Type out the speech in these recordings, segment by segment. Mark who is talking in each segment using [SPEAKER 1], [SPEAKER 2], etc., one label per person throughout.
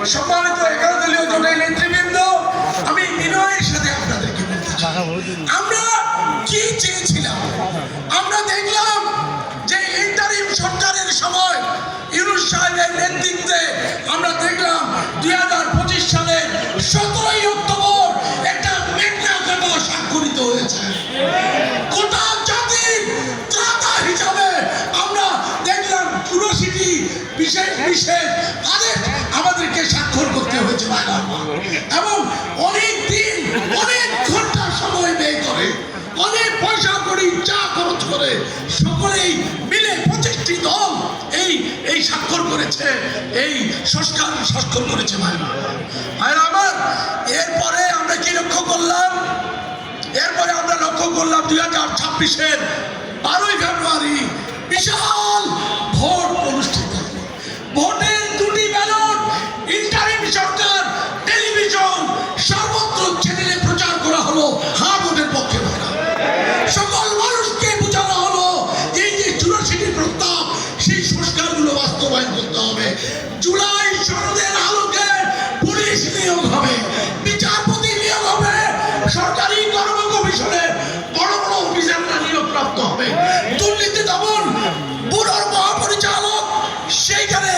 [SPEAKER 1] সম্মানিত 11 দলীয় জোটের নেতৃবৃন্দ, আমি বিনয়ের সাথে আপনাদেরকে বলতে চাই, আমরা কি চেয়েছিলাম? আমরা দেখলাম যে ইন্টারিম সরকারের সময় ইউনূস সাহেবের নেতৃত্বে আমরা দেখলাম 2025 সালের 17 অক্টোবর একটা মেঘনা কাটা স্বাক্ষরিত হয়েছে। গোটা জাতির ত্রাতা হিসাবে আমরা দেখলাম 84টি বিশেষ বিশেষ আদেশ আমাদেরকে স্বাক্ষর করতে হয়েছে এবং অনেক দিন অনেক ঘন্টা সময় ব্যয় করে অনেক পয়সা করি চা খরচ করে সকলেই মিলে 25টি দল এই স্বাক্ষর করেছে, এই স্বাক্ষর করেছে ভাইরা আমার। এরপরে আমরা কি লক্ষ্য করলাম? এরপরে আমরা লক্ষ্য করলাম 2026-এর 12ই ফেব্রুয়ারি বিশাল ভোট অনুষ্ঠিত হলো। ভোটের 2টি ব্যালট ইন্টারিম সরকার টেলিভিশন সর্বত্র চ্যানেলে প্রচার করা হলো হ্যাঁ ভোটের পক্ষে। সকল মানুষকে বোঝানো হলো এই যে 84টি প্রস্তাব সেই সংস্কারগুলো বাস্তবায়ন করতে হবে। জুলাই সনদের আলোকে পুলিশ নিয়োগ হবে, বিচারপতি নিয়োগ হবে, সরকারি কর্ম কমিশনে বড় বড় অফিসাররা নিয়োগপ্রাপ্ত হবে। দুর্নীতি দমন ব্যুরোর মহাপরিচালক সেইখানে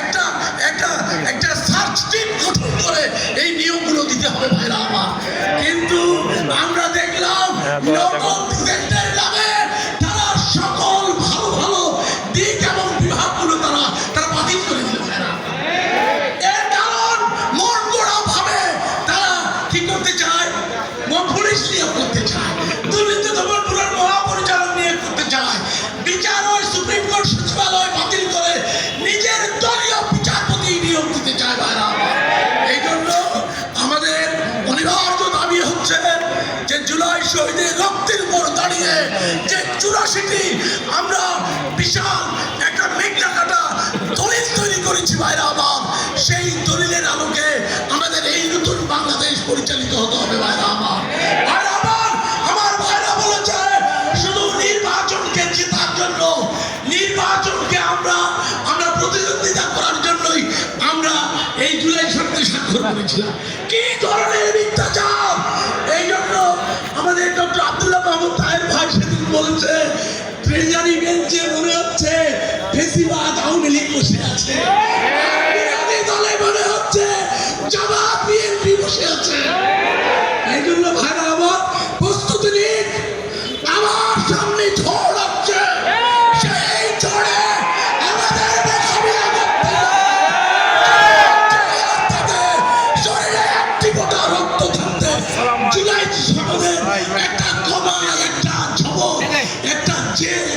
[SPEAKER 1] একটা একটা একটা সার্চ টিম গঠন করে এই নিয়োগগুলো দিতে হবে ভাইরা আমার। কিন্তু আমরা দেখলাম নতুন প্রেসিডেন্টের নামে তারা সকল ভালো ভালো দিক এবং বিভাগগুলো তারা বাতিল করে দিল ভাইরা। এর কারণ মন গড়া ভাবে তারা কি করতে চায়? পুলিশ নিয়োগ করতে চায়, দুর্নীতি দমন ব্যুরোর মহাপরিচালক নিয়োগ করতে চায়, বিচার ও সুপ্রিম কোর্ট সচিবালয় বাতিল করে নিজের দলীয় বিচারপতি নিয়োগ দিতে চায় ভাইরা। এই জন্য আমাদের অনিবার্য দাবি হচ্ছে যে জুলাই শহীদের রক্তের উপর দাঁড়িয়ে যে 84টি আমরা বিশাল একটা মেঘনা কাটা দলিল তৈরি করেছি ভাইরা আমার, সেই দলিলের আলোকে আমাদের এই নতুন বাংলাদেশ পরিচালিত হতে হবে ভাইরা আমার। ভাইরা আমার ভাইরা বলেছে শুধু নির্বাচনকে জেতার জন্য, নির্বাচনকে আমরা প্রতিদ্বন্দ্বিতা করার জন্যই আমরা এই জুলাই সনদে স্বাক্ষর করেছিলাম। কি ধরনের মিথ্যাচার! এই জন্য আমাদের ডক্টর আব্দুল্লাহ মাহমুদ তাহের ভাই সেদিন বলেছে ট্রেজারি বেঞ্চে মনে হচ্ছে ফেসিবাদ আওয়ামী লীগ বসে আছে, বিরোধী দলে মনে হচ্ছে জামাত বিএনপি বসে আছে। এই জন্য ভাইরা আমার প্রস্তুতি নিন, আমার সামনে ঝড় আসছে, সেই ঝড়ে আমাদের মোকাবিলা করতে শরীরে একটি ফোঁটা রক্ত থাকতে জুলাই সনদের একটা কমা, একটা ঝবর, একটা জেল